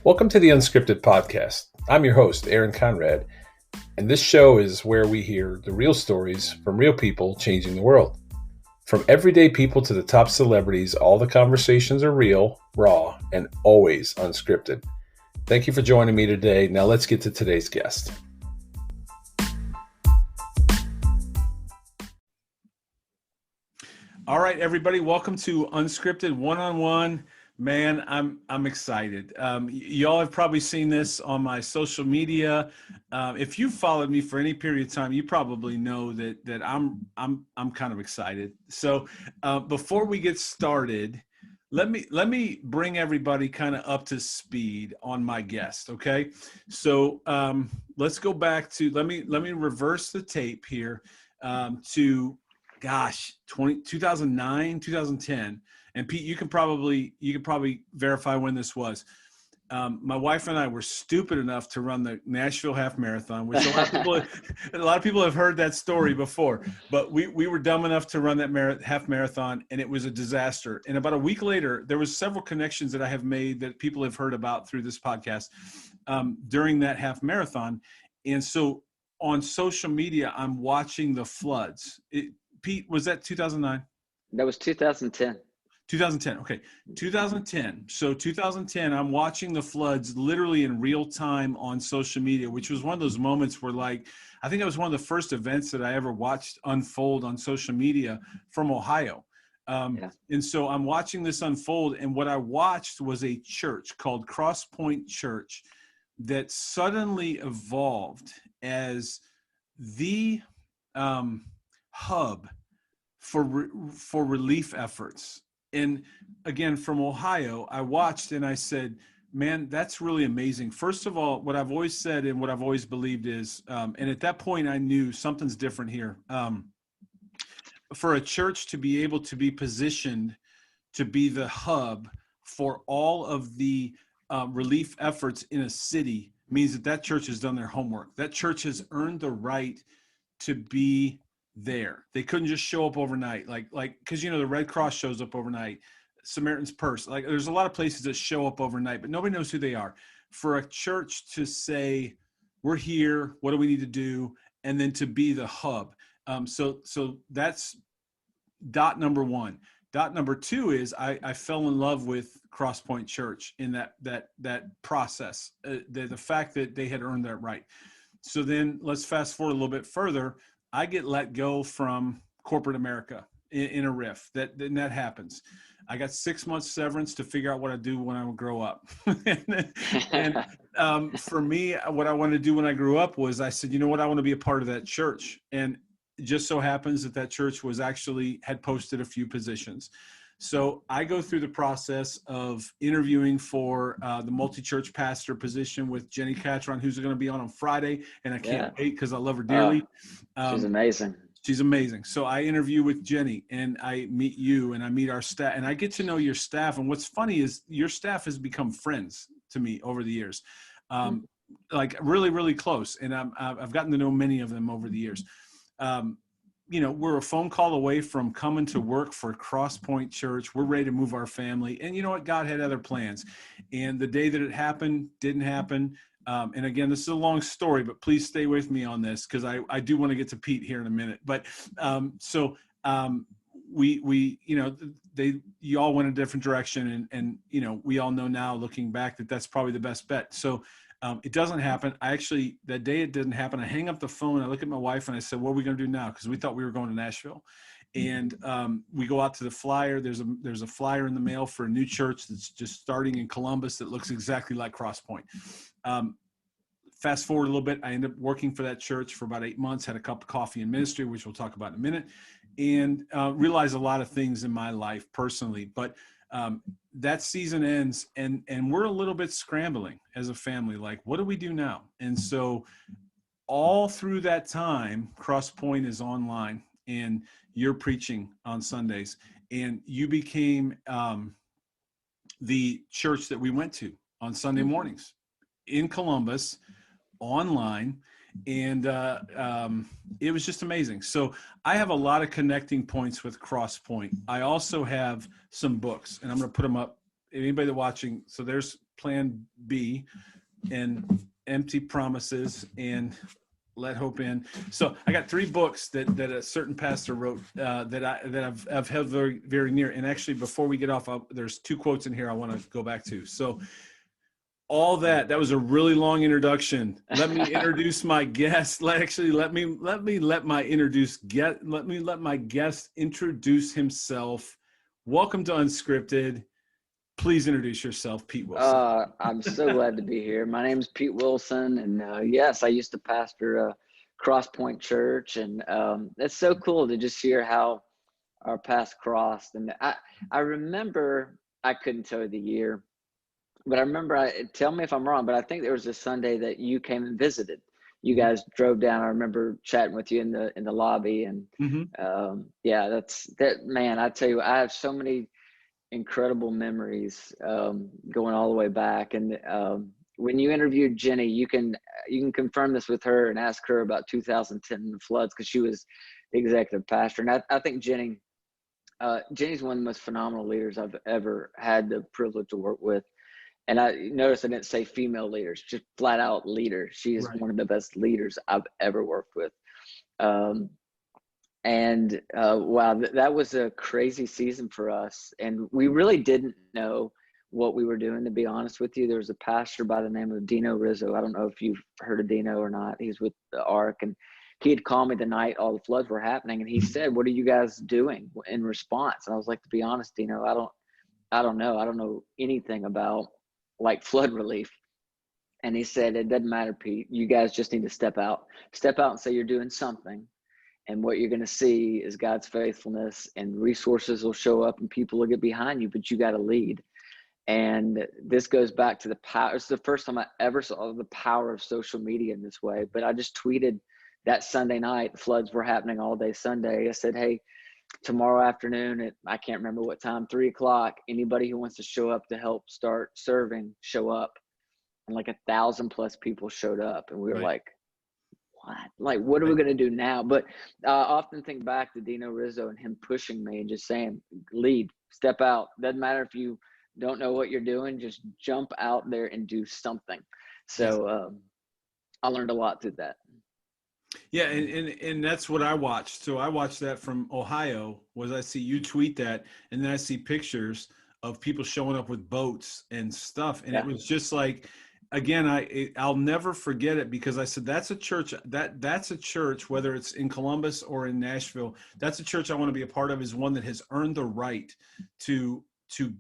Welcome to the Unscripted podcast. I'm your host, Aaron Conrad, and this show is where we hear the real stories from real people changing the world. From everyday people to the top celebrities, all the conversations are real, raw, and always unscripted. Thank you for joining me today. Now let's get to today's guest. All right, everybody, welcome to Unscripted One-on-One. Man, I'm excited. Y'all have probably seen this on my social media. If you've followed me for any period of time, you probably know that I'm kind of excited. So before we get started, let me bring everybody kind of up to speed on my guest. Okay, so let's go back to let me reverse the tape here to 2009, 2010. And Pete, you can probably verify when this was. My wife and I were stupid enough to run the Nashville half marathon, which a lot of people have heard that story before. But we were dumb enough to run that half marathon, and it was a disaster. And about a week later, there was several connections that I have made that people have heard about through this podcast during that half marathon. And so on social media, I'm watching the floods. Pete, was that 2009? That was 2010. 2010. Okay. 2010. So 2010, I'm watching the floods literally in real time on social media, which was one of those moments where I think it was one of the first events that I ever watched unfold on social media from Ohio. And so I'm watching this unfold. And what I watched was a church called Cross Point Church that suddenly evolved as the hub for relief efforts. And again, from Ohio, I watched and I said, man, that's really amazing. First of all, what I've always said and what I've always believed is, and at that point I knew something's different here. For a church to be able to be positioned to be the hub for all of the relief efforts in a city means that church has done their homework. That church has earned the right to be there. They couldn't just show up overnight, like because the Red Cross shows up overnight, Samaritan's Purse, like there's a lot of places that show up overnight, but nobody knows who they are. For a church to say, we're here, what do we need to do, and then to be the hub. So that's dot number one. Dot number two is I fell in love with Cross Point Church in that process, the fact that they had earned that right. So then let's fast forward a little bit further. I get let go from corporate America in a riff. That happens. I got 6 months severance to figure out what I do when I grow up. and for me, what I wanted to do when I grew up was I said, you know what, I want to be a part of that church. And it just so happens that church was had posted a few positions. So I go through the process of interviewing for the multi-church pastor position with Jenny Catron, who's going to be on Friday, and I can't wait because I love her dearly. She's amazing. She's amazing. So I interview with Jenny, and I meet you, and I meet our staff, and I get to know your staff. And what's funny is your staff has become friends to me over the years, like really, really close. And I've gotten to know many of them over the years. We're a phone call away from coming to work for Cross Point Church. We're ready to move our family. And you know what? God had other plans. And the day that it happened, didn't happen. And again, this is a long story, but please stay with me on this because I do want to get to Pete here in a minute. But you all went a different direction. And we all know now looking back that that's probably the best bet. So it doesn't happen. That day it didn't happen. I hang up the phone. I look at my wife and I said, what are we going to do now? Because we thought we were going to Nashville. And we go out to the flyer. There's a flyer in the mail for a new church that's just starting in Columbus that looks exactly like Cross Point. Fast forward a little bit. I ended up working for that church for about 8 months, had a cup of coffee in ministry, which we'll talk about in a minute, and realized a lot of things in my life personally. But that season ends and we're a little bit scrambling as a family, like, what do we do now? And so all through that time, Cross Point is online and you're preaching on Sundays, and you became the church that we went to on Sunday mornings in Columbus, online. And it was just amazing. So I have a lot of connecting points with Cross Point. I also have some books, and I'm going to put them up. Anybody that's watching, so there's Plan B, and Empty Promises, and Let Hope In. So I got 3 books that a certain pastor wrote that I've held very, very near. And actually, before we get off, there's 2 quotes in here I want to go back to. So all that was a really long introduction. Let me introduce my guest. Let my guest introduce himself. Welcome to Unscripted. Please introduce yourself, Pete Wilson. I'm so glad to be here. My name is Pete Wilson, and yes, I used to pastor Cross Point Church, and it's so cool to just hear how our paths crossed. And I remember, I couldn't tell you the year, but I remember, tell me if I'm wrong, but I think there was a Sunday that you came and visited. You guys drove down. I remember chatting with you in the lobby, and yeah, man, I tell you, I have so many incredible memories going all the way back. And when you interviewed Jenny, you can confirm this with her and ask her about 2010 floods, because she was the executive pastor. And I think Jenny's one of the most phenomenal leaders I've ever had the privilege to work with. And I noticed I didn't say female leaders, just flat out leaders. She is one of the best leaders I've ever worked with. And wow, that was a crazy season for us. And we really didn't know what we were doing, to be honest with you. There was a pastor by the name of Dino Rizzo. I don't know if you've heard of Dino or not. He's with the Ark, and he had called me the night all the floods were happening. And he said, "What are you guys doing in response?" And I was like, "To be honest, Dino, I don't know. I don't know anything about like flood relief." And he said, "It doesn't matter, Pete. You guys just need to step out and say you're doing something. And what you're going to see is God's faithfulness, and resources will show up and people will get behind you, but you got to lead." And this goes back to the power. It's the first time I ever saw the power of social media in this way. But I just tweeted that Sunday night, floods were happening all day Sunday. I said, "Hey, tomorrow afternoon at, I can't remember what time, 3:00, anybody who wants to show up to help start serving, show up." And like 1,000+ people showed up, and we were like, what are we going to do now? But I often think back to Dino Rizzo and him pushing me and just saying, "Lead, step out. Doesn't matter if you don't know what you're doing, just jump out there and do something." So I learned a lot through that. Yeah, and that's what I watched. So I watched that from Ohio. I see you tweet that, and then I see pictures of people showing up with boats and stuff, and it was just like, again, I'll never forget it, because I said that's a church, whether it's in Columbus or in Nashville, that's a church I want to be a part of, is one that has earned the right to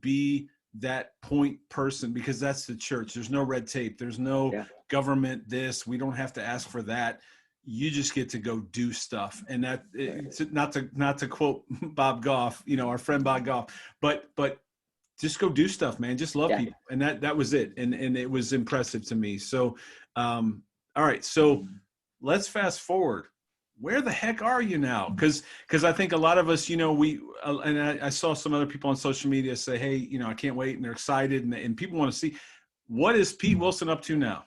be that point person, because that's the church. There's no red tape. There's no government this. We don't have to ask for that. You just get to go do stuff. And that, it's not to quote Bob Goff, our friend Bob Goff, but just go do stuff, man. Just love people. And that was it. And it was impressive to me. So, all right. So let's fast forward. Where the heck are you now? Because I think a lot of us, I saw some other people on social media say, "Hey, I can't wait," and they're excited, and people want to see, what is Pete Wilson up to now?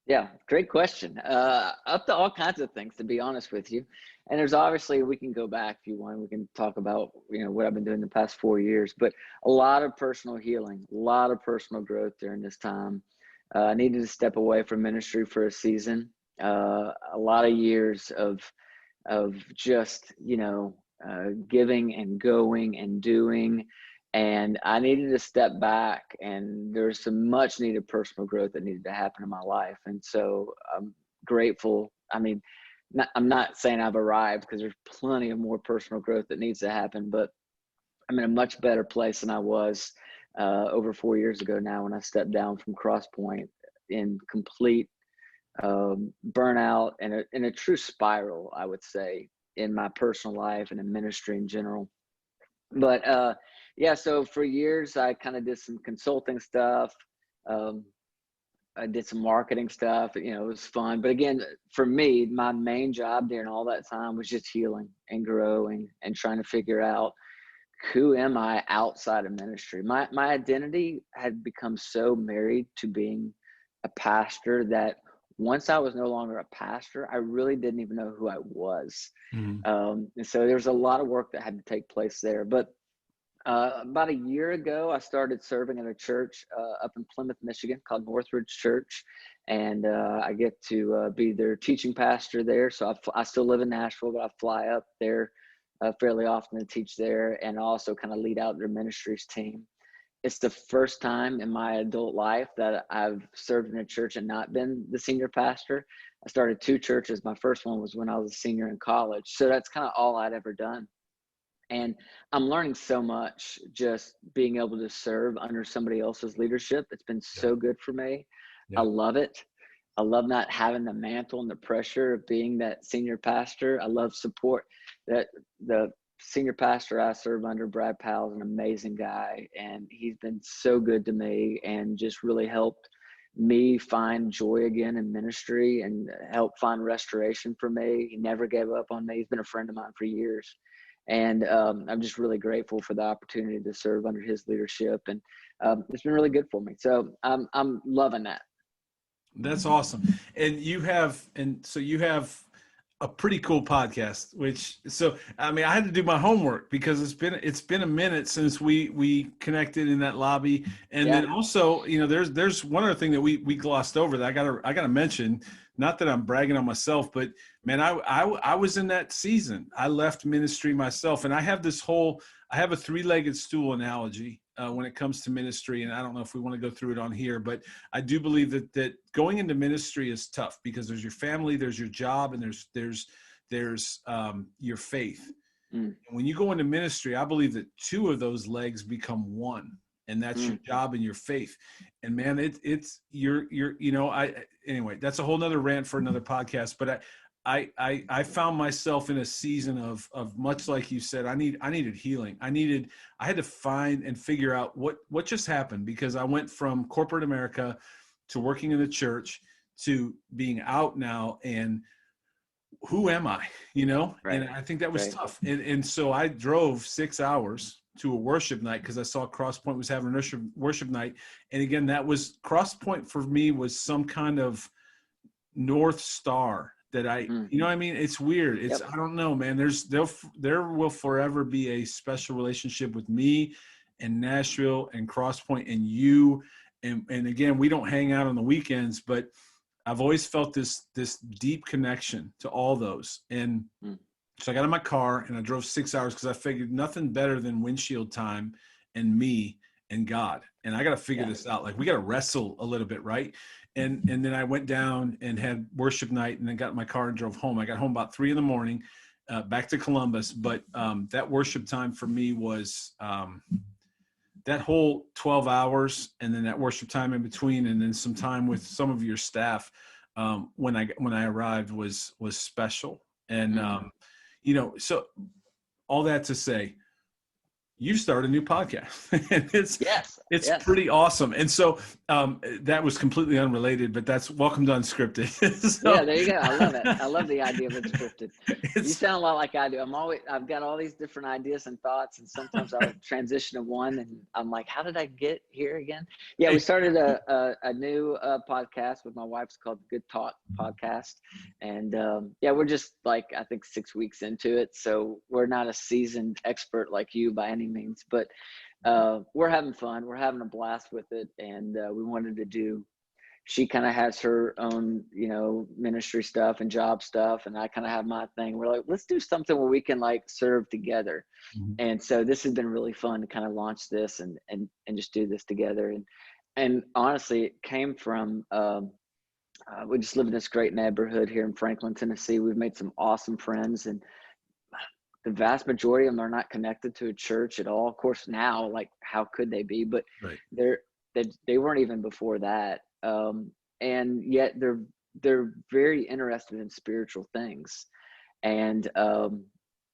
Yeah, great question. Up to all kinds of things, to be honest with you. And there's obviously, we can go back if you want. We can talk about, what I've been doing the past 4 years, but a lot of personal healing, a lot of personal growth during this time. I needed to step away from ministry for a season. A lot of years of just, giving and going and doing. And I needed to step back, and there's some much needed personal growth that needed to happen in my life. And so I'm grateful. I mean, I'm not saying I've arrived, because there's plenty of more personal growth that needs to happen, but I'm in a much better place than I was over 4 years ago now, when I stepped down from Cross Point in complete burnout and in a true spiral, I would say, in my personal life and in ministry in general. But so for years I kind of did some consulting stuff. I did some marketing stuff. It was fun. But again, for me, my main job during all that time was just healing and growing and trying to figure out, who am I outside of ministry? My identity had become so married to being a pastor that once I was no longer a pastor, I really didn't even know who I was. And so there's a lot of work that had to take place there. But About a year ago, I started serving at a church up in Plymouth, Michigan called Northridge Church. And I get to be their teaching pastor there. So I still live in Nashville, but I fly up there fairly often to teach there and also kind of lead out their ministries team. It's the first time in my adult life that I've served in a church and not been the senior pastor. I started 2 churches. My first one was when I was a senior in college. So that's kind of all I'd ever done. And I'm learning so much just being able to serve under somebody else's leadership. It's been Yeah. so good for me. I Yeah. love it. I love not having the mantle and the pressure of being that senior pastor. I love support. That the senior pastor I serve under, Brad Powell, is an amazing guy, and he's been so good to me and just really helped me find joy again in ministry and help find restoration for me. He never gave up on me. He's been a friend of mine for years. And I'm just really grateful for the opportunity to serve under his leadership. And it's been really good for me. So I'm loving that. That's awesome. And you have a pretty cool podcast, I mean, I had to do my homework because it's been a minute since we connected in that lobby. And Yeah. then also, there's one other thing that we glossed over that I gotta mention. Not that I'm bragging on myself, but man, I was in that season. I left ministry myself, and I have a 3-legged stool analogy when it comes to ministry. And I don't know if we want to go through it on here, but I do believe that going into ministry is tough because there's your family, there's your job, and there's your faith. And when you go into ministry, I believe that 2 of those legs become one, and that's your job and your faith. And man, anyway, that's a whole nother rant for another podcast. But I found myself in a season of much like you said, I needed healing. I had to find and figure out what just happened, because I went from corporate America to working in the church to being out now, and who am I, Right. And I think that was Right. tough. And so I drove 6 hours to a worship night because I saw Cross Point was having a worship night. And again, that was Cross Point for me was some kind of North Star that you know what I mean? It's weird. Yep. I don't know, man. There will forever be a special relationship with me and Nashville and Cross Point and you. And again, we don't hang out on the weekends, but I've always felt this deep connection to all those. And so I got in my car and I drove 6 hours because I figured nothing better than windshield time and me and God. And I got to figure this out. Like, we got to wrestle a little bit, right? And then I went down and had worship night, and then got in my car and drove home. I got home about 3 a.m, back to Columbus. But that worship time for me was that whole 12 hours, and then that worship time in between, and then some time with some of your staff when I arrived was special. And so all that to say, you start a new podcast, and it's pretty awesome. And so that was completely unrelated, but that's welcome to Unscripted. So, yeah, there you go. I love it. I love the idea of Unscripted. You sound a lot like I do. I've got all these different ideas and thoughts, and sometimes I'll transition to one and I'm like, how did I get here again? Yeah, we started a new podcast with my wife. It's called Good Talk Podcast. And we're just like, I think 6 weeks into it. So we're not a seasoned expert like you by any means, but we're having fun. We're having a blast with it. And we wanted to do, she kind of has her own, ministry stuff and job stuff. And I kind of have my thing. We're like, let's do something where we can like serve together. And so this has been really fun to kind of launch this and just do this together. And honestly, it came from, we just live in this great neighborhood here in Franklin, Tennessee. We've made some awesome friends, and the vast majority of them are not connected to a church at all. Of course, now, like, how could they be? But right. They weren't even before that. And yet they're very interested in spiritual things. And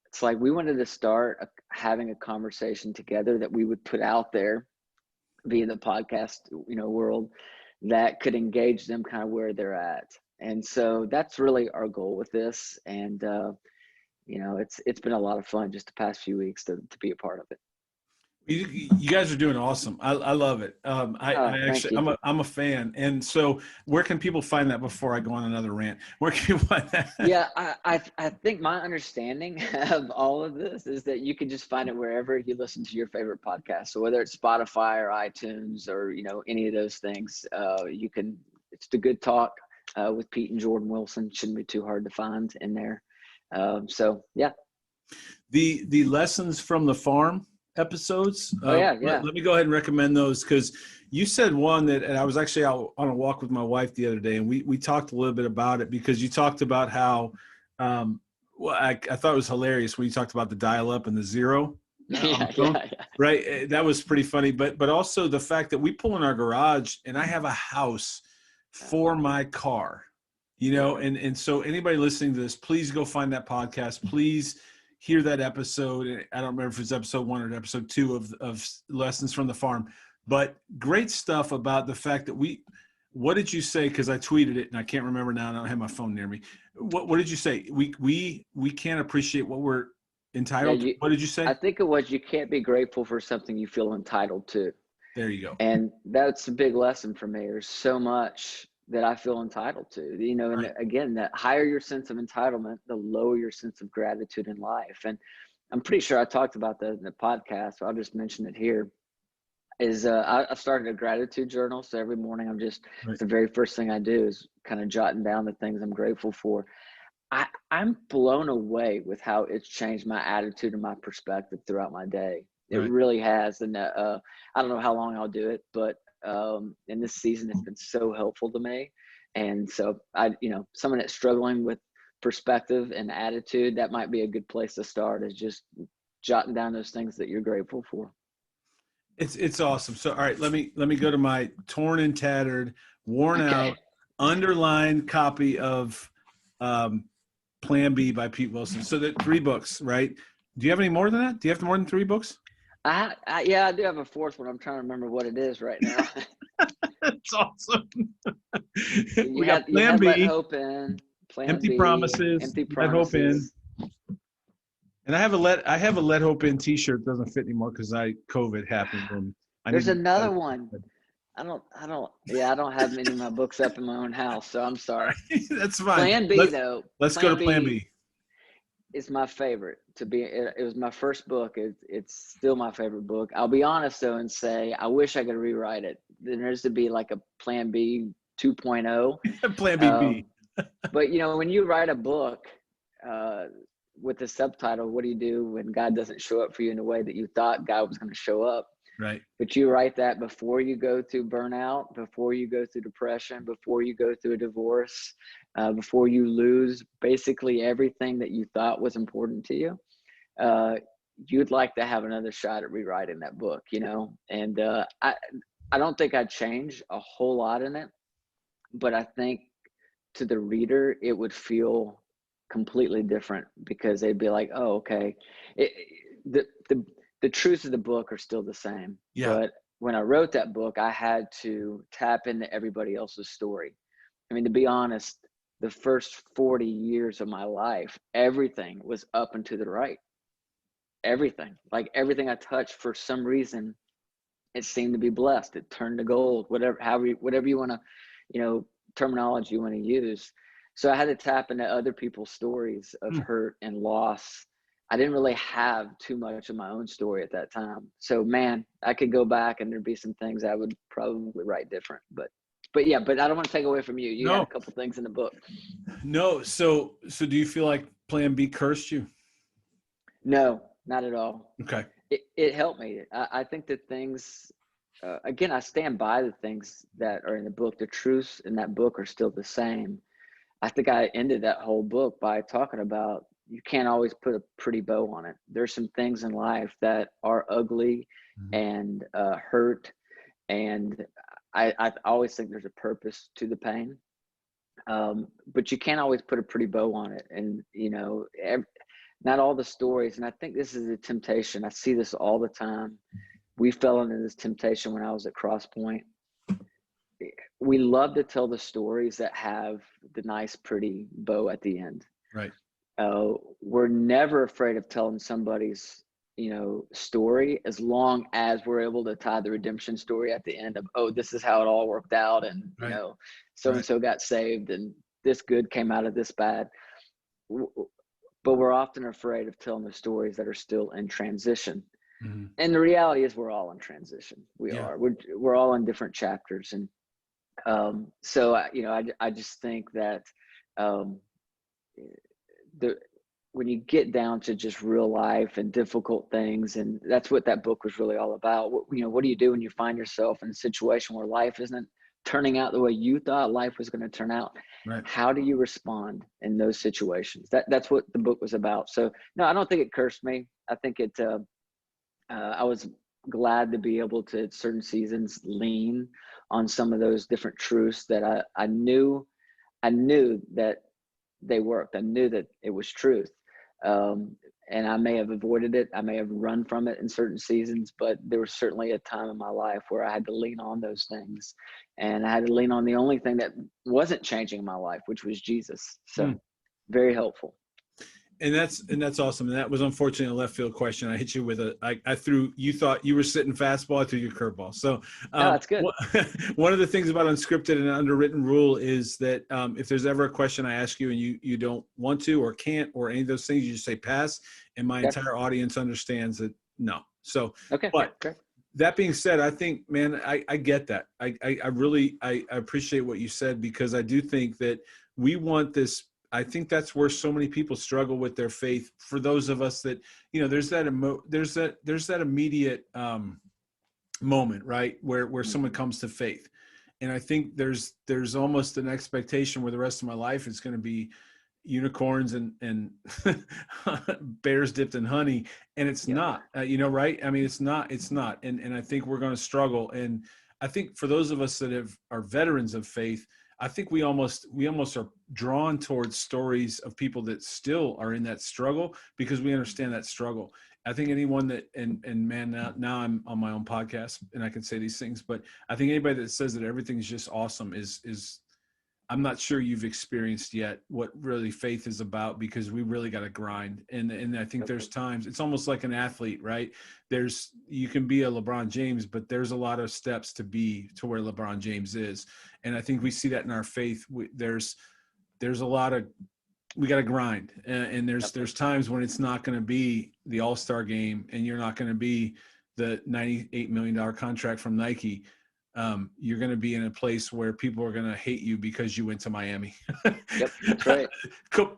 it's like we wanted to start having a conversation together that we would put out there via the podcast, world, that could engage them kind of where they're at. And so that's really our goal with this. And it's been a lot of fun just the past few weeks to be a part of it. You guys are doing awesome. I love it. I Thank actually, you. I'm a fan. And so where can people find that before I go on another rant? Where can you find that? Yeah, I think my understanding of all of this is that you can just find it wherever you listen to your favorite podcast. So whether it's Spotify or iTunes or, any of those things, you can, it's the Good Talk with Pete and Jordan Wilson. Shouldn't be too hard to find in there. So yeah. The lessons from the farm episodes. Oh yeah. Let me go ahead and recommend those, because you said one that, and I was actually out on a walk with my wife the other day, and we talked a little bit about it, because you talked about how, well, I thought it was hilarious when you talked about the dial-up and the zero on the phone. Yeah. Right, that was pretty funny. But also the fact that we pull in our garage, and I have a house for my car, and so anybody listening to this, please go find that podcast. Please hear that episode. I don't remember if it's episode 1 or episode 2 of Lessons from the Farm, but great stuff about the fact that what did you say? Because I tweeted it and I can't remember now. I don't have my phone near me. What did you say? We can't appreciate what we're entitled to. What did you say? I think it was, you can't be grateful for something you feel entitled to. There you go. And that's a big lesson for me. There's so much that I feel entitled to, and Right. again, that higher your sense of entitlement, the lower your sense of gratitude in life. And I'm pretty sure I talked about that in the podcast, so I'll just mention it here. Is I started a gratitude journal. So every morning it's the very first thing I do is kind of jotting down the things I'm grateful for. I'm blown away with how it's changed my attitude and my perspective throughout my day. It really has. And I don't know how long I'll do it, but in this season, it's been so helpful to me. And so someone that's struggling with perspective and attitude, that might be a good place to start, is just jotting down those things that you're grateful for. It's awesome. So, all right, let me go to my torn and tattered, worn out, underlined copy of Plan B by Pete Wilson. So that 3 books, right? Do you have any more than that? Do you have more than 3 books? Yeah, I do have a 4th one. I'm trying to remember what it is right now. That's awesome. We got Plan B, Let Hope In, Plan Empty B, Promises, Empty Let Hope In. Promises. And I have a Let Hope In T-shirt. Doesn't fit anymore because COVID happened. And there's another one. I don't have many of my books up in my own house, so I'm sorry. That's fine. Plan B though. Let's go to Plan B. It's my favorite to be. It was my first book. It's still my favorite book. I'll be honest though and say I wish I could rewrite it. There needs to be like a Plan B 2.0. Plan B. But when you write a book with the subtitle, what do you do when God doesn't show up for you in the way that you thought God was going to show up? Right. But you write that before you go through burnout, before you go through depression, before you go through a divorce, before you lose basically everything that you thought was important to you. You'd like to have another shot at rewriting that book, And I don't think I'd change a whole lot in it, but I think to the reader it would feel completely different, because they'd be like, oh, okay. The truths of the book are still the same. Yeah. But when I wrote that book, I had to tap into everybody else's story. I mean, to be honest, the first 40 years of my life, everything was up and to the right. Everything. Like everything I touched, for some reason, it seemed to be blessed. It turned to gold, whatever you want to, terminology you want to use. So I had to tap into other people's stories of hurt and loss. I didn't really have too much of my own story at that time. So man, I could go back and there'd be some things I would probably write different, but I don't want to take away from you. You had a couple things in the book. No. So do you feel like Plan B cursed you? No, not at all. Okay. It helped me. I think that things, again, I stand by the things that are in the book. The truths in that book are still the same. I think I ended that whole book by talking about, you can't always put a pretty bow on it. There's some things in life that are ugly and hurt. And I always think there's a purpose to the pain. But you can't always put a pretty bow on it. And, not all the stories. And I think this is a temptation. I see this all the time. We fell into this temptation when I was at Crosspoint. We love to tell the stories that have the nice, pretty bow at the end. Right. We're never afraid of telling somebody's, story, as long as we're able to tie the redemption story at the end of, oh, this is how it all worked out, and Right. so and so got saved, and this good came out of this bad. But we're often afraid of telling the stories that are still in transition. Mm-hmm. And the reality is we're all in transition. Yeah. We're all in different chapters. And so I just think that when you get down to just real life and difficult things, and that's what that book was really all about. What do you do when you find yourself in a situation where life isn't turning out the way you thought life was going to turn out? Right. How do you respond in those situations? That's what the book was about. So no, I don't think it cursed me. I think it I was glad to be able to, at certain seasons, lean on some of those different truths that I knew that they worked. I knew that it was truth. And I may have avoided it. I may have run from it in certain seasons, but there was certainly a time in my life where I had to lean on those things. And I had to lean on the only thing that wasn't changing my life, which was Jesus. So very helpful. And that's awesome. And that was unfortunately a left field question. I hit you with you thought you were sitting fastball, I threw your curveball. So no, that's good. One of the things about Unscripted and underwritten rule is that if there's ever a question I ask you and you don't want to or can't or any of those things, you just say pass, and my entire audience understands that no. So okay, but great. That being said, I think, man, I get that. I really appreciate what you said, because I do think that we want this. I think that's where so many people struggle with their faith. For those of us that, there's that immediate moment, right, where someone comes to faith, and I think there's almost an expectation where the rest of my life is going to be unicorns and bears dipped in honey, and it's not. Right? I mean, it's not. And I think we're going to struggle. And I think for those of us that are veterans of faith, I think we almost are drawn towards stories of people that still are in that struggle, because we understand that struggle. I think anyone that, and man, now I'm on my own podcast and I can say these things, but I think anybody that says that everything's just awesome is I'm not sure you've experienced yet what really faith is about, because we really got to grind. And I think there's times it's almost like an athlete, right? You can be a LeBron James, but there's a lot of steps to be to where LeBron James is. And I think we see that in our faith. There's a lot of, we got to grind. And there's times when it's not going to be the All-Star game, and you're not going to be the $98 million contract from Nike. You're going to be in a place where people are going to hate you because you went to Miami. Yep, that's right.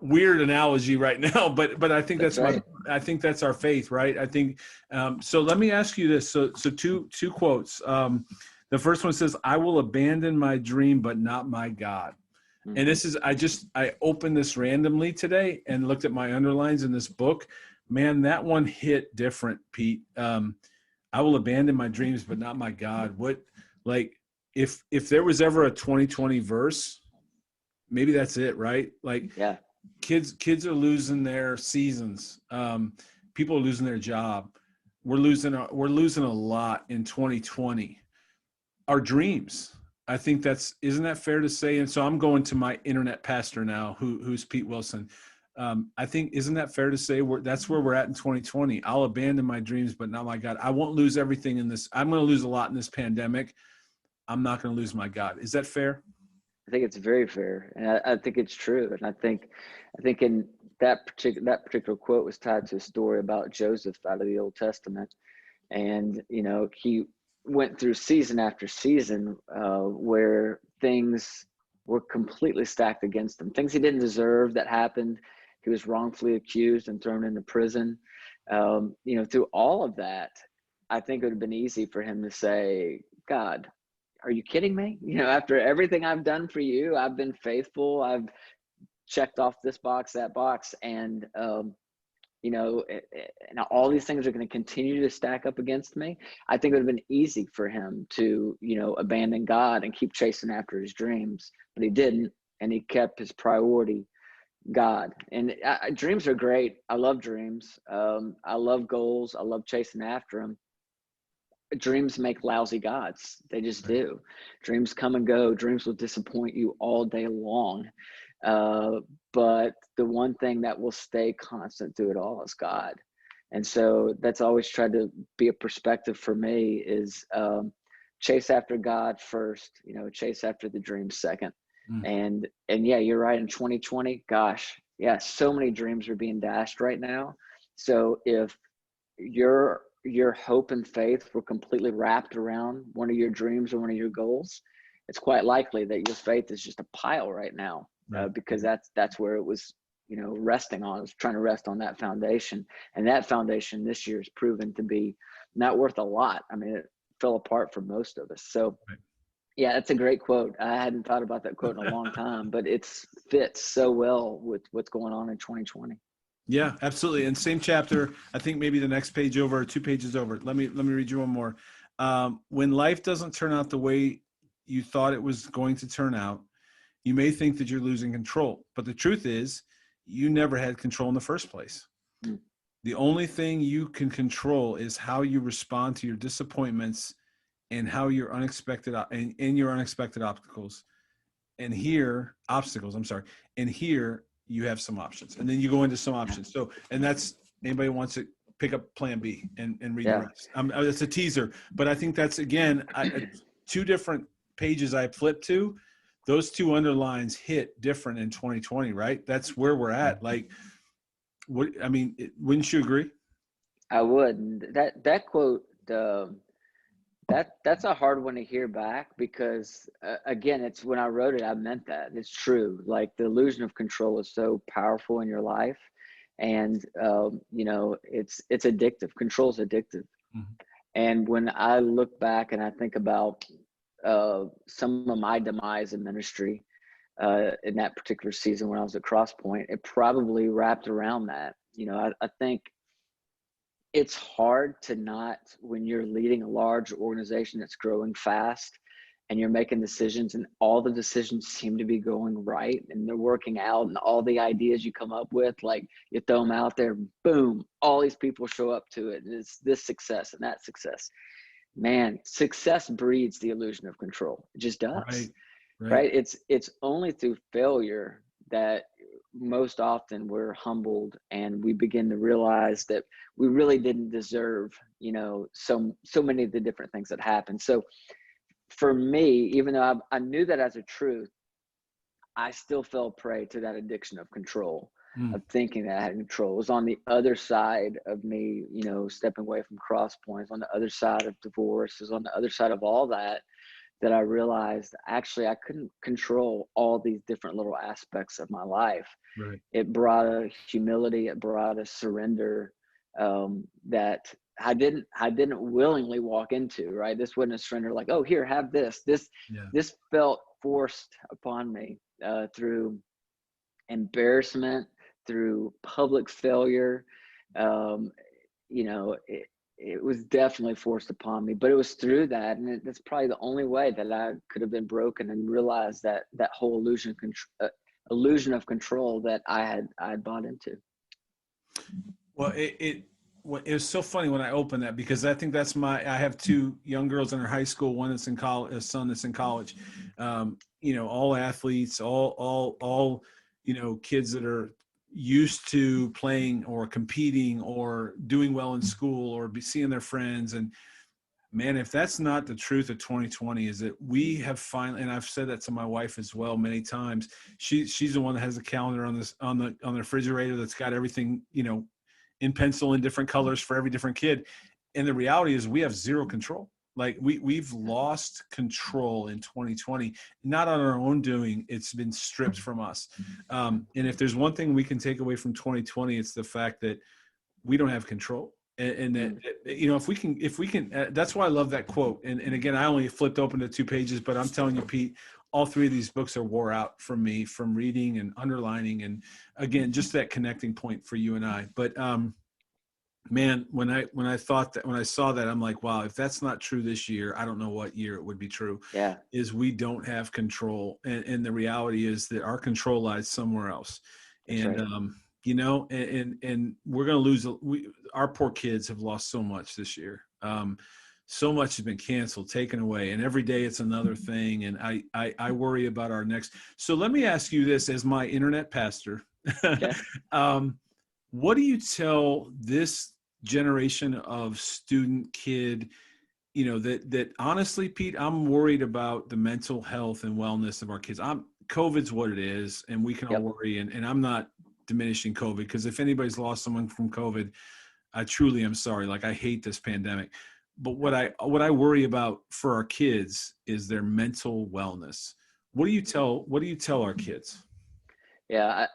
Weird analogy right now, but I think that's right. I think that's our faith, right? I think. So let me ask you this. So two quotes. The first one says, "I will abandon my dream, but not my God." Mm-hmm. And this is, I opened this randomly today and looked at my underlines in this book. Man, that one hit different, Pete. I will abandon my dreams, but not my God. Like if there was ever a 2020 verse, maybe that's it, right? Like, yeah, kids are losing their seasons. People are losing their job. We're losing a lot in 2020. Our dreams. I think isn't that fair to say? And so I'm going to my internet pastor now, who's Pete Wilson. I think, isn't that fair to say that's where we're at in 2020? I'll abandon my dreams, but not my God. I won't lose everything in this. I'm going to lose a lot in this pandemic. I'm not going to lose my God. Is that fair? I think it's very fair, and I think it's true. And I think in that particular quote was tied to a story about Joseph out of the Old Testament, and he went through season after season where things were completely stacked against him. Things he didn't deserve that happened. He was wrongfully accused and thrown into prison. Through all of that, I think it would have been easy for him to say, God, are you kidding me? After everything I've done for you, I've been faithful. I've checked off this box, that box. And, and all these things are going to continue to stack up against me. I think it would have been easy for him to, abandon God and keep chasing after his dreams, but he didn't. And he kept his priority God. And dreams are great. I love dreams. I love goals. I love chasing after them. Dreams make lousy gods. They just do. Dreams come and go. Dreams will disappoint you all day long. But the one thing that will stay constant through it all is God. And so that's always tried to be a perspective for me is chase after God first, chase after the dream second. Mm. And yeah, you're right. In 2020, gosh, yeah, so many dreams are being dashed right now. So if your hope and faith were completely wrapped around one of your dreams or one of your goals, it's quite likely that your faith is just a pile right now, Right. because that's where it was, resting on. It was trying to rest on that foundation, and that foundation this year has proven to be not worth a lot. I mean, it fell apart for most of us. So, Right. yeah, that's a great quote. I hadn't thought about that quote in a long time, but it fits so well with what's going on in 2020. Yeah, absolutely. And same chapter, I think maybe the next page over, or 2 pages over. Let me read you one more. When life doesn't turn out the way you thought it was going to turn out, you may think that you're losing control, but the truth is you never had control in the first place. Mm. The only thing you can control is how you respond to your disappointments and how your unexpected your unexpected obstacles. And here, and here you have some options. And then you go into some options. So, and that's, anybody wants to pick up plan B and read the rest. It's a teaser, but I think that's, again, 2 different pages I flipped to. Those 2 underlines hit different in 2020, right? That's where we're at. Like, wouldn't you agree? I would. That quote, that's a hard one to hear back, because again, it's, when I wrote it, I meant that. It's true. Like, the illusion of control is so powerful in your life, and it's addictive. Control is addictive. Mm-hmm. And when I look back and I think about some of my demise in ministry in that particular season when I was at Crosspoint, it probably wrapped around that. I think it's hard to not, when you're leading a large organization that's growing fast and you're making decisions and all the decisions seem to be going right and they're working out, and all the ideas you come up with, like, you throw them out there, boom, all these people show up to it, and it's this success and that success. Man, success breeds the illusion of control. It just does. Right? It's only through failure that most often we're humbled and we begin to realize that we really didn't deserve, so many of the different things that happen. So for me, even though I knew that as a truth, I still fell prey to that addiction of control, of thinking that I had control. It was on the other side of me, stepping away from Crosspoints, on the other side of divorce, is on the other side of all that I realized actually I couldn't control all these different little aspects of my life. Right. It brought a humility, it brought a surrender that I didn't willingly walk into. Right, this wasn't a surrender like, oh, here, have this. This felt forced upon me through embarrassment, through public failure. It was definitely forced upon me, but it was through that, and that's probably the only way that I could have been broken and realized that whole illusion of control that I had bought into. Well, it was so funny when I opened that, because I think that's I have 2 young girls in her high school, one that's in college, a son that's in college, all athletes, all kids that are used to playing or competing or doing well in school or seeing their friends. And man, if that's not the truth of 2020, is that we have finally, and I've said that to my wife as well many times, she's the one that has the calendar on the refrigerator that's got everything, in pencil in different colors for every different kid. And the reality is we have zero control. Like we've lost control in 2020, not on our own doing. It's been stripped from us. And if there's one thing we can take away from 2020, it's the fact that we don't have control. And that, if we can, that's why I love that quote. And again, I only flipped open to 2 pages, but I'm telling you, Pete, all 3 of these books are wore out for me from reading and underlining. And again, just that connecting point for you and I. But, man, when I saw that, I'm like, wow, if that's not true this year, I don't know what year it would be true. Yeah. Is we don't have control. And the reality is that our control lies somewhere else. That's and, right. And we're going to lose, our poor kids have lost so much this year. So much has been canceled, taken away, and every day it's another thing. And I worry about our next. So let me ask you this, as my internet pastor, Okay. what do you tell this generation of student kid, that honestly, Pete, I'm worried about the mental health and wellness of our kids. COVID's what it is, and we can all Yep. worry, and I'm not diminishing COVID, because if anybody's lost someone from COVID, I truly am sorry. Like, I hate this pandemic. But what I worry about for our kids is their mental wellness. What do you tell our kids? Yeah,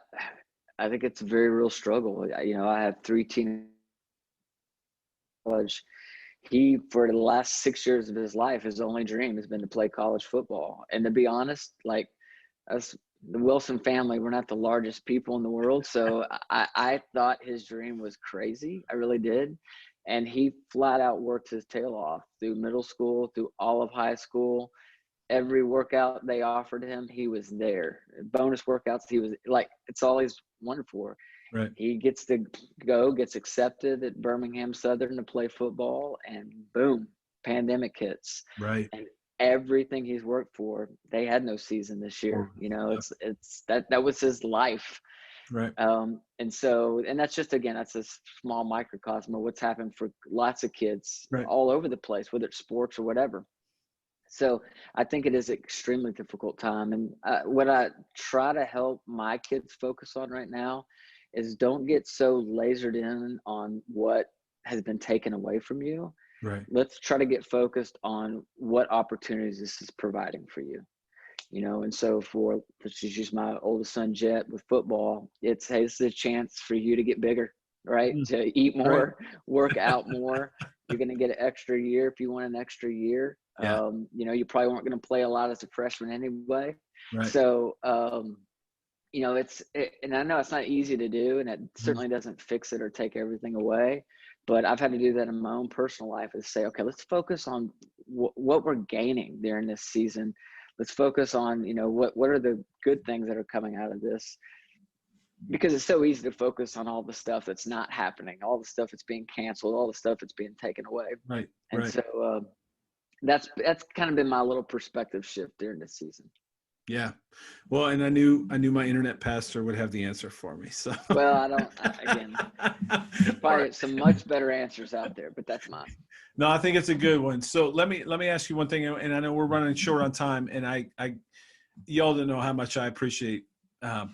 I think it's a very real struggle. I have 3 teenage. He, for the last 6 years of his life, his only dream has been to play college football. And to be honest, like, us, the Wilson family, we're not the largest people in the world. So I thought his dream was crazy. I really did. And he flat out worked his tail off through middle school, through all of high school. Every workout they offered him, he was there. Bonus workouts, he was like, it's all he's wanted for. Right. He gets accepted at Birmingham Southern to play football, and boom, pandemic hits. Right. And everything he's worked for, they had no season this year. It's that was his life. Right. And that's just, again, that's a small microcosm of what's happened for lots of kids all over the place, whether it's sports or whatever. So I think it is an extremely difficult time. And what I try to help my kids focus on right now is don't get so lasered in on what has been taken away from you. Right. Let's try to get focused on what opportunities this is providing for you. And so let's just use my oldest son, Jet, with football. It's a chance for you to get bigger, right? To eat more, work out more. You're going to get an extra year if you want an extra year. Yeah. You probably weren't going to play a lot as a freshman anyway. Right. So, and I know it's not easy to do, and it certainly doesn't fix it or take everything away. But I've had to do that in my own personal life, is say, okay, let's focus on what we're gaining during this season. Let's focus on, what are the good things that are coming out of this? Because it's so easy to focus on all the stuff that's not happening, all the stuff that's being canceled, all the stuff that's being taken away. Right. And so that's kind of been my little perspective shift during this season. Yeah. Well, and I knew my internet pastor would have the answer for me. So, well, again, there's probably some much better answers out there, but that's mine. No, I think it's a good one. So let me ask you one thing, and I know we're running short on time, and y'all don't know how much I appreciate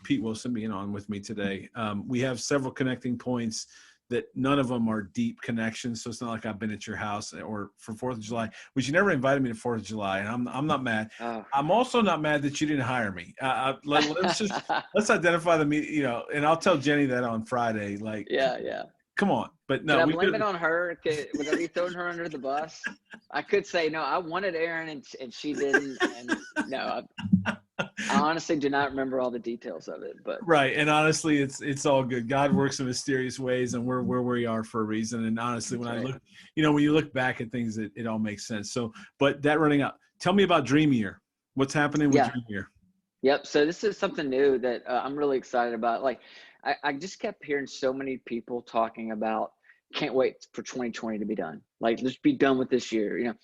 Pete Wilson being on with me today. We have several connecting points that none of them are deep connections. So it's not like I've been at your house or for 4th of July, which you never invited me to 4th of July. And I'm not mad. Oh. I'm also not mad that you didn't hire me. Let's identify and I'll tell Jenny that on Friday. Like, yeah. Come on. But no, can I blame it on her? Would I be throwing her under the bus? I could say, no, I wanted Aaron and she didn't. And no, I honestly do not remember all the details of it, but right. And honestly, it's all good. God works in mysterious ways, and we're where we are for a reason. And honestly, when I look, when you look back at things, it all makes sense. So, but that running out, tell me about Dream Year. What's happening with Dream Year? Yep. So this is something new that I'm really excited about. Like, I just kept hearing so many people talking about, can't wait for 2020 to be done. Like, let's be done with this year,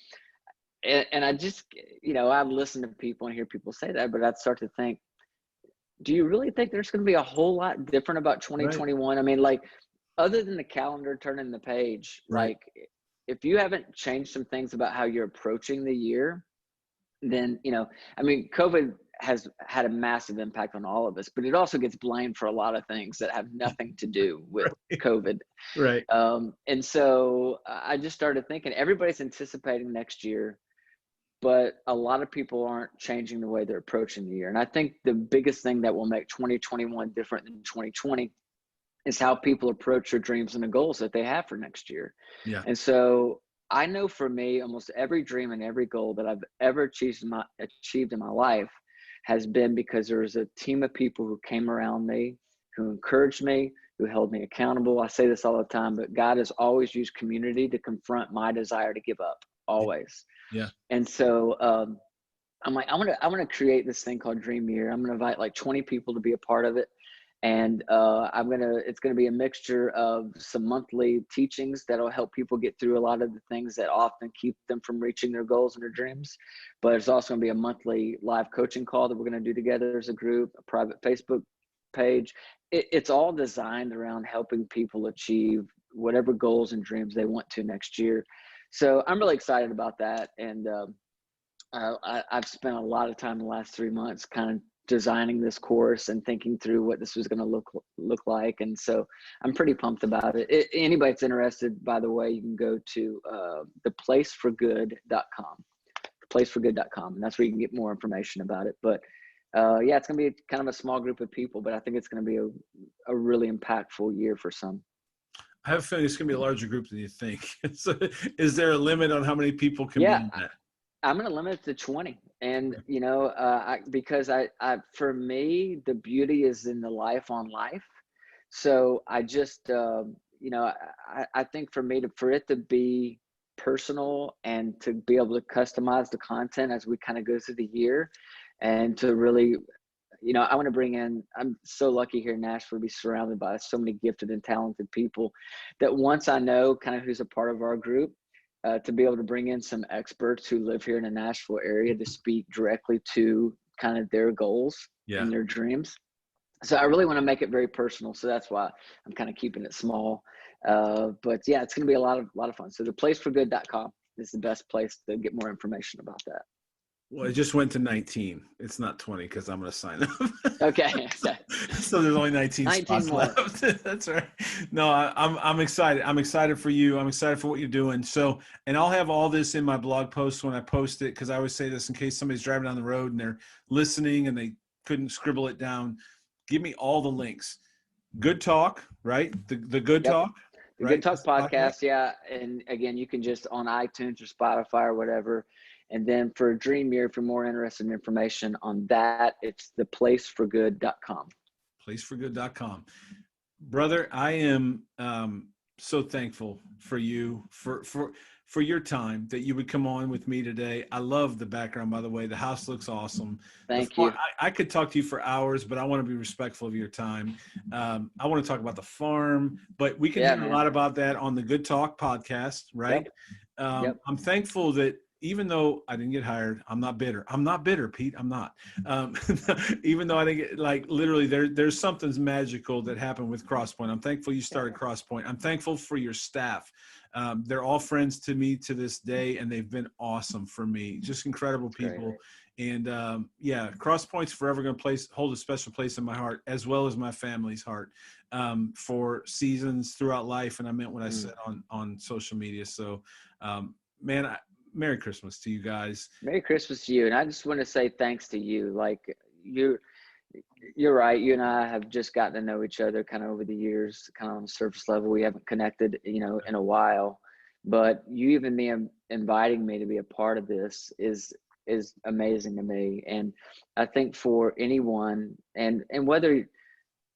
And I just, I listen to people and hear people say that, but I'd start to think, do you really think there's going to be a whole lot different about 2021? Right. I mean, like, other than the calendar turning the page, like, if you haven't changed some things about how you're approaching the year, then, COVID has had a massive impact on all of us, but it also gets blamed for a lot of things that have nothing to do with COVID. Right. And so I just started thinking, everybody's anticipating next year, but a lot of people aren't changing the way they're approaching the year. And I think the biggest thing that will make 2021 different than 2020 is how people approach their dreams and the goals that they have for next year. Yeah. And so I know for me, almost every dream and every goal that I've ever achieved in my life has been because there was a team of people who came around me, who encouraged me, who held me accountable. I say this all the time, but God has always used community to confront my desire to give up, always. Yeah. And so I'm like, I want to create this thing called Dream Year. I'm going to invite like 20 people to be a part of it. And it's going to be a mixture of some monthly teachings that'll help people get through a lot of the things that often keep them from reaching their goals and their dreams. But it's also going to be a monthly live coaching call that we're going to do together as a group, a private Facebook page. It's all designed around helping people achieve whatever goals and dreams they want to next year. So I'm really excited about that. And I've spent a lot of time in the last 3 months kind of designing this course and thinking through what this was going to look like. And so I'm pretty pumped about it. Anybody that's interested, by the way, you can go to theplaceforgood.com, theplaceforgood.com, and that's where you can get more information about it. But yeah, it's going to be kind of a small group of people, but I think it's going to be a really impactful year for some. I have a feeling it's going to be a larger group than you think. So is there a limit on how many people can be in that? I'm going to limit it to 20. And, you know, because for me, the beauty is in the life on life. So I just, you know, I think for me for it to be personal and to be able to customize the content as we kind of go through the year, and to really, you know, I want to bring in, I'm so lucky here in Nashville to be surrounded by so many gifted and talented people that once I know kind of who's a part of our group, to be able to bring in some experts who live here in the Nashville area to speak directly to kind of their goals and their dreams. So I really want to make it very personal. So that's why I'm kind of keeping it small. But yeah, it's going to be a lot of fun. So theplaceforgood.com is the best place to get more information about that. Well, it just went to 19. It's not 20 because I'm going to sign up. Okay. So there's only 19 spots more. left. That's right. No, I'm excited. I'm excited for you. I'm excited for what you're doing. So, and I'll have all this in my blog post when I post it, because I always say this in case somebody's driving down the road and they're listening and they couldn't scribble it down. Give me all the links. Good Talk, right? The Good Talk. The Good Talk podcast, yeah. And again, you can just on iTunes or Spotify or whatever. And then for Dream Year, if you're more interested in information on that, it's theplaceforgood.com. Placeforgood.com. Brother, I am so thankful for you, for your time, that you would come on with me today. I love the background, by the way. The house looks awesome. Thank you. I could talk to you for hours, but I want to be respectful of your time. I want to talk about the farm, but we can hear a lot about that on the Good Talk podcast, right? Yep. I'm thankful that even though I didn't get hired, I'm not bitter. I'm not bitter, Pete. I'm not. Even though I didn't get, like, literally there's something magical that happened with CrossPoint. I'm thankful you started CrossPoint. I'm thankful for your staff. They're all friends to me to this day, and they've been awesome for me. Just incredible people. And yeah, CrossPoint's forever going to hold a special place in my heart, as well as my family's heart, for seasons throughout life. And I meant what I said on social media. So, man, Merry Christmas to you guys. Merry Christmas to you. And I just want to say thanks to you. Like, you're right. You and I have just gotten to know each other kind of over the years, kind of on the surface level. We haven't connected, you know, in a while, but you even inviting me to be a part of this is amazing to me. And I think for anyone, and whether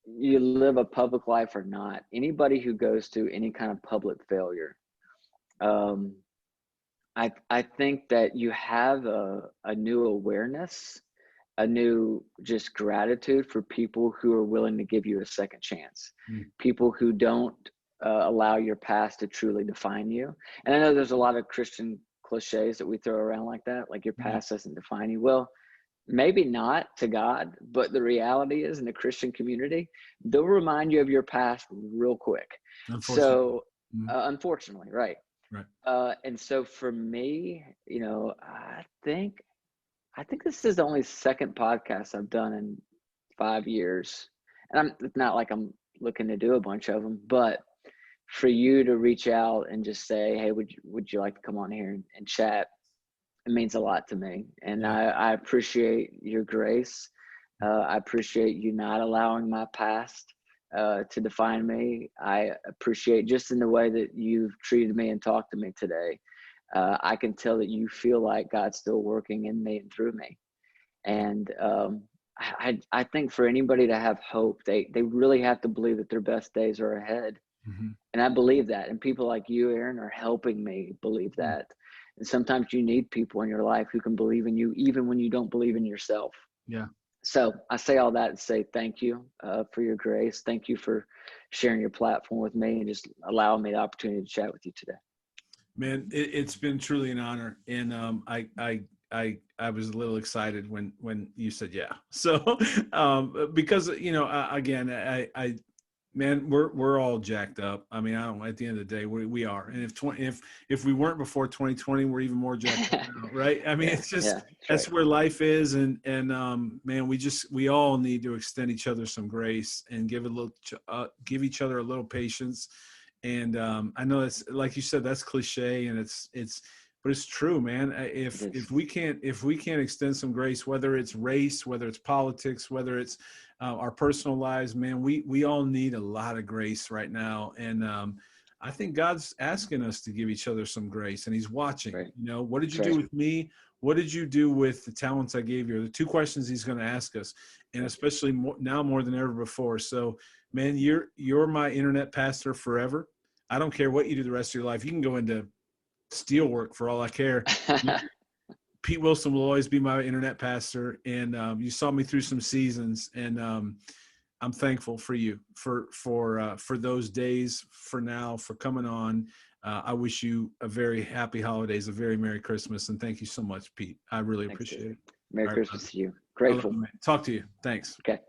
you live a public life or not, anybody who goes through any kind of public failure, I think that you have a new awareness, a new just gratitude for people who are willing to give you a second chance, people who don't allow your past to truly define you. And I know there's a lot of Christian cliches that we throw around like that, like your past doesn't define you. Well, maybe not to God, but the reality is in the Christian community, they'll remind you of your past real quick. So unfortunately, right. And so for me, you know, I think this is the only second podcast I've done in 5 years. And it's not like I'm looking to do a bunch of them, but for you to reach out and just say, hey, would you like to come on here and chat? It means a lot to me. And I appreciate your grace. I appreciate you not allowing my past to define me. I appreciate just in the way that you've treated me and talked to me today. I can tell that you feel like God's still working in me and through me. And I think for anybody to have hope, they really have to believe that their best days are ahead. And I believe that. And people like you, Aaron, are helping me believe that. And sometimes you need people in your life who can believe in you, even when you don't believe in yourself. Yeah. So I say all that to say thank you for your grace. Thank you for sharing your platform with me and just allowing me the opportunity to chat with you today. Man, it's been truly an honor. And I was a little excited when you said yeah. So because, you know, again, Man, we're all jacked up. I mean, I don't. At the end of the day, we are. And if we weren't before 2020, we're even more jacked up now, right? I mean, Yeah, it's just yeah, that's right. where life is. And man, we all need to extend each other some grace and give each other a little patience. And I know that's, like you said, that's cliche, and but it's true, man. It If is. if we can't extend some grace, whether it's race, whether it's politics, whether it's our personal lives, man, we all need a lot of grace right now. And I think God's asking us to give each other some grace, and He's That's watching. right. You know, what did That's you do right. with me? What did you do with the talents I gave you? The two questions He's going to ask us, and Right. especially now more than ever before. So, man, you're my internet pastor forever. I don't care what you do the rest of your life. You can go into steelwork for all I care. Pete Wilson will always be my internet pastor, and you saw me through some seasons, and I'm thankful for you for those days, for now, for coming on. I wish you a very happy holidays, a very Merry Christmas, and thank you so much, Pete. I really Thanks, dude. appreciate it. Merry All right, brother. Christmas to you. I love Grateful. you, man. Talk to you. Thanks. Okay.